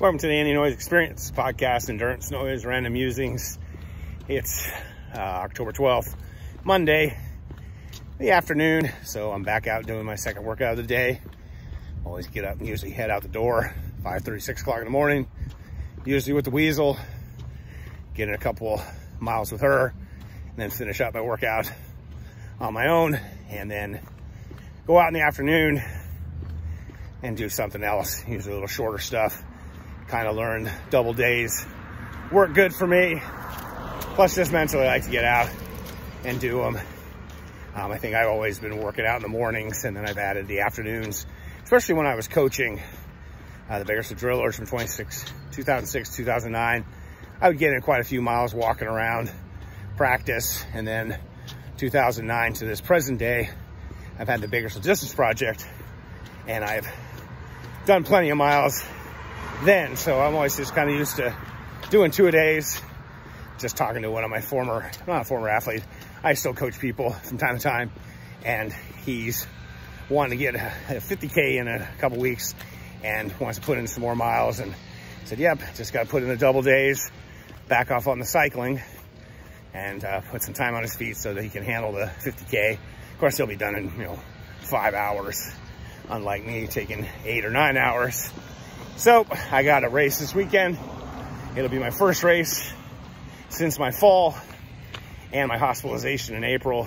Welcome to the Andy Noise Experience podcast, endurance, noise, random musings. It's October 12th, Monday, the afternoon. So I'm back out doing my second workout of the day. Always get up and usually head out the door 5:30, 6 o'clock in the morning, usually with the weasel, getting a couple miles with her, and then finish up my workout on my own, and then go out in the afternoon and do something else, usually a little shorter stuff. Kind of learned double days work good for me. Plus, just mentally, I like to get out and do them. I think I've always been working out in the mornings, and then I've added the afternoons, especially when I was coaching the Bears of Drillers from 2006, 2009. I would get in quite a few miles walking around practice, and then 2009 to this present day, I've had the Bears Distance Project, and I've done plenty of miles then, so I'm always just kind of used to doing 2-a-days. Just talking to one of my not a former athlete, I still coach people from time to time, and he's wanting to get a 50K in a couple weeks and wants to put in some more miles, and I said, yep, just got to put in the double days, back off on the cycling, and put some time on his feet so that he can handle the 50K. Of course, he'll be done in 5 hours, unlike me taking 8 or 9 hours. So I got a race this weekend. It'll be my first race since my fall and my hospitalization in April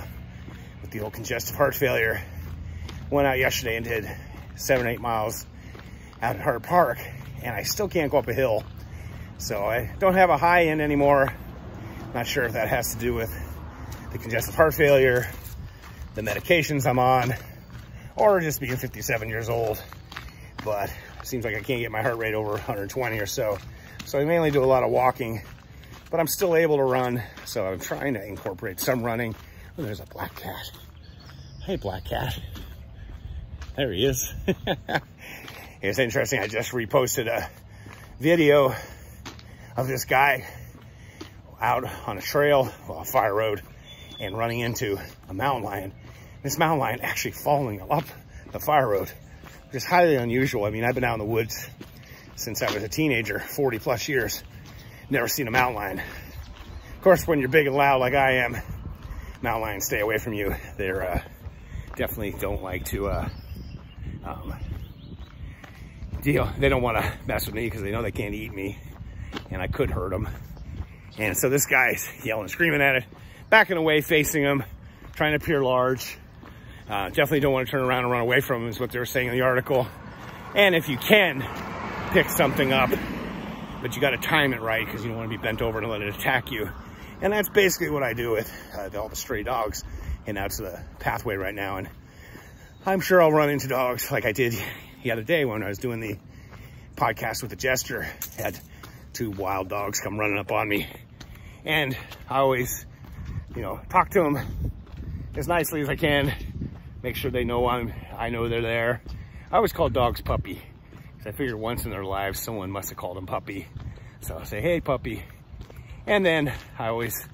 with the old congestive heart failure. Went out yesterday and did 7-8 miles out at Hart Park, and I still can't go up a hill. So I don't have a high end anymore. Not sure if that has to do with the congestive heart failure, the medications I'm on, or just being 57 years old. But it seems like I can't get my heart rate over 120 or so. So I mainly do a lot of walking, but I'm still able to run. So I'm trying to incorporate some running. Oh, there's a black cat. Hey, black cat. There he is. It's interesting. I just reposted a video of this guy out on a trail, well, a fire road, and running into a mountain lion. This mountain lion actually falling up the fire road. It's highly unusual. I mean, I've been out in the woods since I was a teenager, 40 plus years. Never seen a mountain lion. Of course, when you're big and loud like I am, mountain lions stay away from you. They're definitely don't like to they don't want to mess with me because they know they can't eat me, and I could hurt them. And so this guy's yelling, screaming at it, backing away, facing him, trying to appear large. Definitely don't want to turn around and run away from him, is what they were saying in the article. And if you can, pick something up, but you got to time it right because you don't want to be bent over and let it attack you. And that's basically what I do with all the stray dogs. And that's the pathway right now. And I'm sure I'll run into dogs like I did the other day when I was doing the podcast with the Jester. Had 2 wild dogs come running up on me. And I always, talk to them as nicely as I can. Make sure they know I know they're there. I always call dogs puppy, because I figure once in their lives, someone must have called them puppy. So I say, hey, puppy. And then I always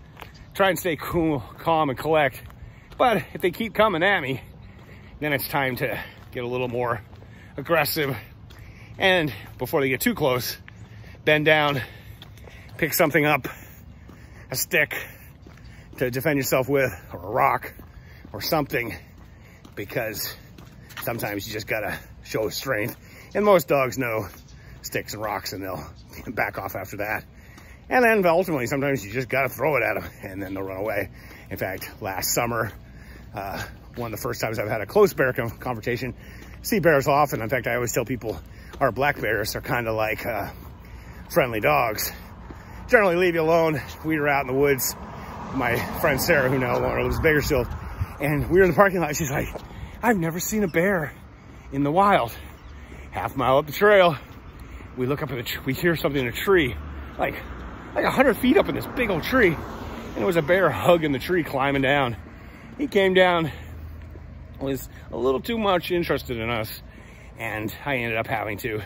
try and stay cool, calm, and collect. But if they keep coming at me, then it's time to get a little more aggressive. And before they get too close, bend down, pick something up, a stick to defend yourself with, or a rock, or something, because sometimes you just gotta show strength. And most dogs know sticks and rocks, and they'll back off after that. And then ultimately, sometimes you just gotta throw it at them, and then they'll run away. In fact, last summer, one of the first times I've had a close bear confrontation. See bears often. In fact, I always tell people our black bears are kind of like friendly dogs. Generally leave you alone. We were out in the woods. My friend Sarah, who now lives in Bakersfield, and we were in the parking lot. She's like, I've never seen a bear in the wild. Half mile up the trail, we look up at we hear something in a tree, like 100 feet up in this big old tree, and it was a bear hugging the tree, climbing down. He came down, was a little too much interested in us, and I ended up having to,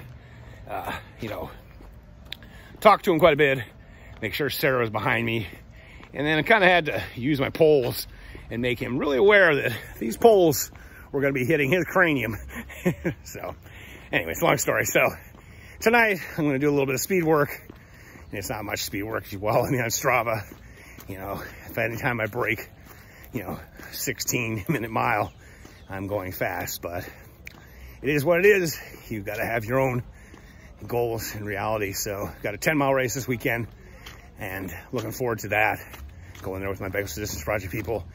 talk to him quite a bit, make sure Sarah was behind me, and then I kind of had to use my poles and make him really aware that these poles were going to be hitting his cranium. So anyways, long story. So tonight I'm going to do a little bit of speed work. And it's not much speed work, as you well on Strava. You know, if anytime I break, 16-minute mile, I'm going fast, but it is what it is. You've got to have your own goals in reality. So got a 10-mile race this weekend and looking forward to that. Going there with my Bicycle Distance Project people.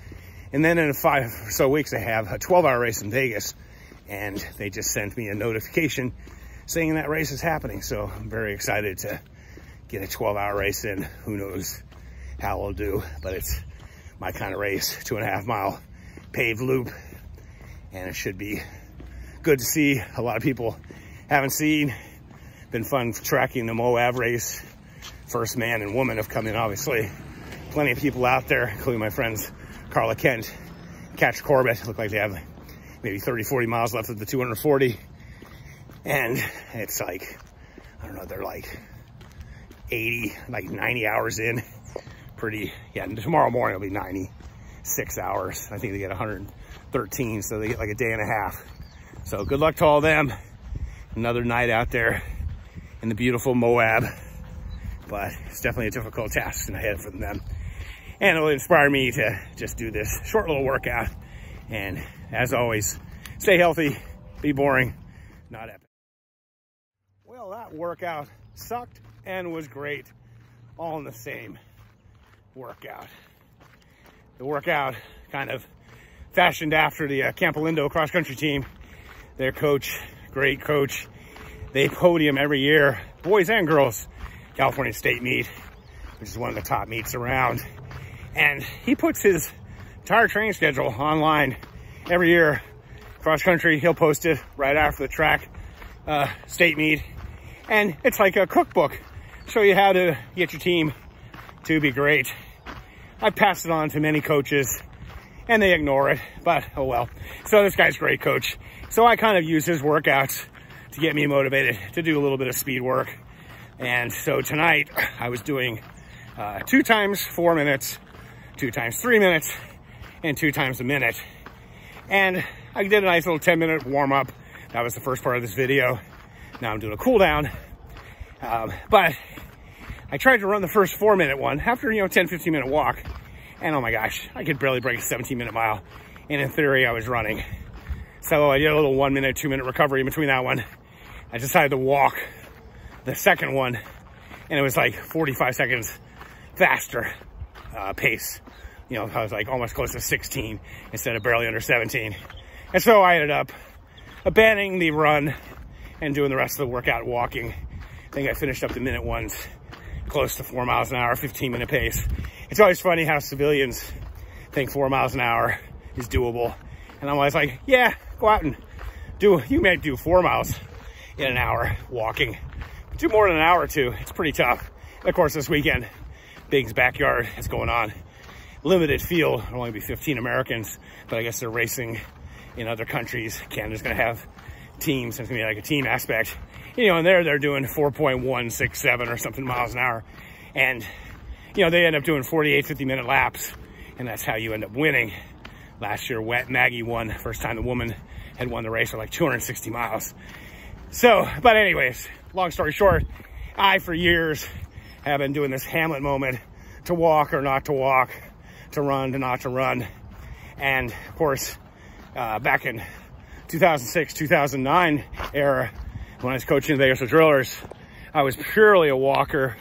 And then in 5 or so weeks, I have a 12-hour race in Vegas, and they just sent me a notification saying that race is happening. So I'm very excited to get a 12-hour race in. Who knows how I'll do, but it's my kind of race, 2.5-mile paved loop, and it should be good to see. A lot of people haven't seen. Been fun tracking the Moab race. First man and woman have come in, obviously. Plenty of people out there, including my friends Carla Kent, Catch Corbett. Look like they have maybe 30, 40 miles left of the 240. And it's like, I don't know, they're like 90 hours in. Pretty, yeah, tomorrow morning will be 96 hours. I think they get 113, so they get like a day and a half. So good luck to all of them. Another night out there in the beautiful Moab, but it's definitely a difficult task ahead for them. And it will inspire me to just do this short little workout. And as always, stay healthy, be boring, not epic. Well, that workout sucked and was great, all in the same workout. The workout kind of fashioned after the Campolindo cross-country team. Their coach, great coach, they podium every year, boys and girls, California State meet, which is one of the top meets around. And he puts his entire training schedule online every year. Cross-country, he'll post it right after the track state meet. And it's like a cookbook. Show you how to get your team to be great. I passed it on to many coaches and they ignore it, but oh well. So this guy's a great coach. So I kind of use his workouts to get me motivated to do a little bit of speed work. And so tonight I was doing 2 times 4 minutes, 2 times 3 minutes, and 2 times a minute. And I did a nice little 10-minute warm up. That was the first part of this video. Now I'm doing a cool down. But I tried to run the first 4-minute one after, 10, 15-minute walk. And oh my gosh, I could barely break a 17-minute mile. And in theory, I was running. So I did a little 1-minute, 2-minute recovery in between that one. I decided to walk the second one, and it was like 45 seconds faster pace. I was like almost close to 16 instead of barely under 17. And so I ended up abandoning the run and doing the rest of the workout walking. I think I finished up the minute ones close to 4 miles an hour, 15-minute pace. It's always funny how civilians think 4 miles an hour is doable. And I'm always like, yeah, go out and you may do 4 miles in an hour walking. But do more than an hour or 2. It's pretty tough. And of course, this weekend, Big's backyard is going on. Limited field, there'll only be 15 Americans, but I guess they're racing in other countries. Canada's gonna have teams, so it's gonna be like a team aspect. And they're doing 4.167 or something miles an hour. And, they end up doing 48, 50-minute laps, and that's how you end up winning. Last year, Maggie won, first time the woman had won the race for like 260 miles. So, but anyways, long story short, I, for years, have been doing this Hamlet moment, to walk or not to walk, to run to not to run. And of course, back in 2006, 2009 era, when I was coaching the Vegas Drillers, I was purely a walker.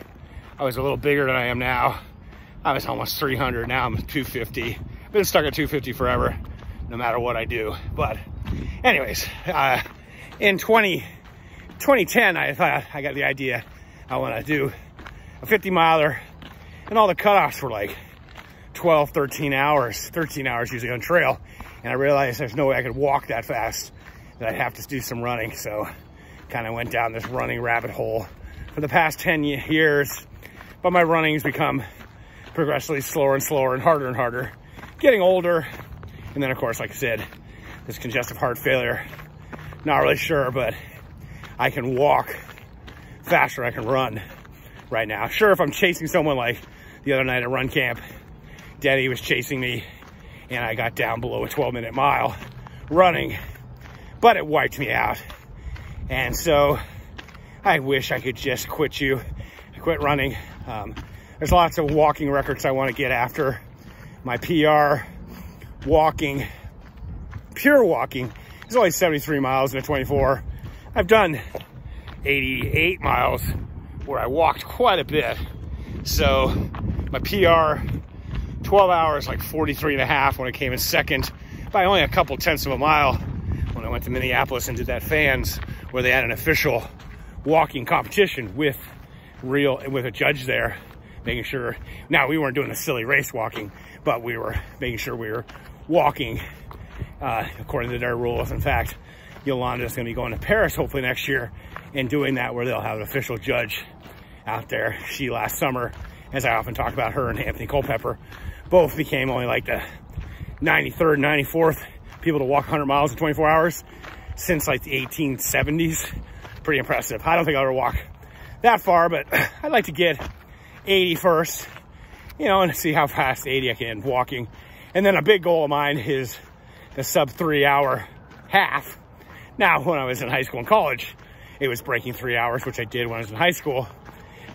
I was a little bigger than I am now. I was almost 300, now I'm 250. Been stuck at 250 forever, no matter what I do. But anyways, in 2010, I thought I got the idea. I want to do a 50-miler, and all the cutoffs were like 12, 13 hours usually on trail. And I realized there's no way I could walk that fast, that I'd have to do some running. So kind of went down this running rabbit hole for the past 10 years. But my running's become progressively slower and slower and harder, getting older. And then of course, like I said, this congestive heart failure, not really sure, but I can walk faster, I can run right now. Sure, if I'm chasing someone like the other night at run camp, Daddy was chasing me and I got down below a 12-minute mile running, but it wiped me out. And so I wish I could just quit running. There's lots of walking records I want to get after. My PR walking, pure walking, is only 73 miles in a 24. I've done 88 miles where I walked quite a bit. So my PR, 12 hours, like 43 and a half when I came in second by only a couple tenths of a mile when I went to Minneapolis and did that Fans where they had an official walking competition with a judge there, making sure, now we weren't doing a silly race walking, but we were making sure we were walking according to their rules. In fact, Yolanda's going to be going to Paris hopefully next year and doing that where they'll have an official judge out there. She last summer, as I often talk about, her and Anthony Culpepper both became only like the 93rd, 94th people to walk 100 miles in 24 hours since like the 1870s. Pretty impressive. I don't think I'll ever walk that far, but I'd like to get 80 first, you know, and see how fast 80 I can walking. And then a big goal of mine is the sub 3 hour half. Now, when I was in high school and college, it was breaking 3 hours, which I did when I was in high school.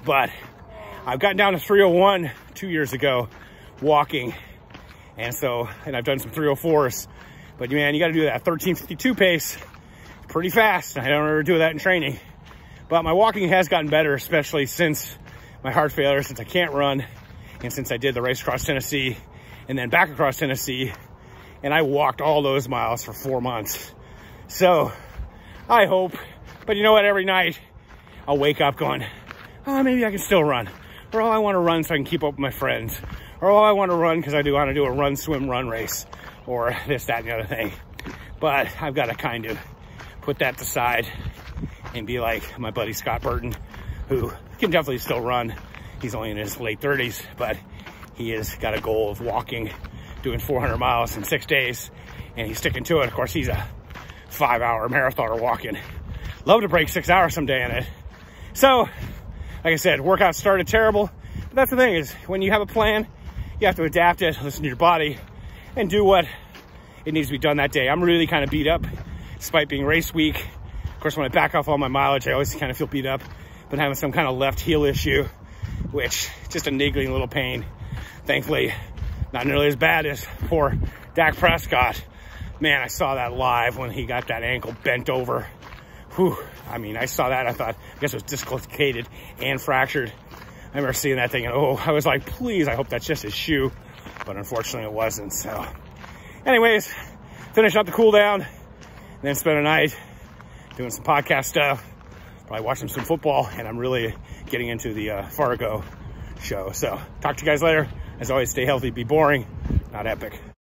But I've gotten down to 3:01 2 years ago walking. And I've done some 3:04s. But man, you got to do that 13:52 pace pretty fast. I don't ever do that in training. But my walking has gotten better, especially since my heart failure, since I can't run, and since I did the race across Tennessee and then back across Tennessee. And I walked all those miles for 4 months. So I hope, but you know what? Every night I'll wake up going, oh, maybe I can still run. Or, oh, I want to run so I can keep up with my friends. Or, oh, I want to run because I do want to do a run, swim, run race. Or this, that, and the other thing. But I've got to kind of put that aside and be like my buddy Scott Burton, who can definitely still run. He's only in his late 30s, but he has got a goal of walking, doing 400 miles in 6 days, and he's sticking to it. Of course, he's a 5-hour marathoner walking. Love to break 6 hours someday in it. So, like I said, workout started terrible, but that's the thing is when you have a plan, you have to adapt it, listen to your body, and do what it needs to be done that day. I'm really kind of beat up despite being race week. Of course, when I back off all my mileage, I always kind of feel beat up. Been having some kind of left heel issue, which just a niggling little pain. Thankfully, not nearly as bad as poor Dak Prescott. Man, I saw that live when he got that ankle bent over. Whew. I mean, I saw that. I thought, I guess it was dislocated and fractured. I remember seeing that thing and I was like, please, I hope that's just his shoe. But unfortunately it wasn't. So anyways, finish up the cool down, then spend a night doing some podcast stuff, probably watching some football, and I'm really getting into the Fargo show. So talk to you guys later. As always, stay healthy, be boring, not epic.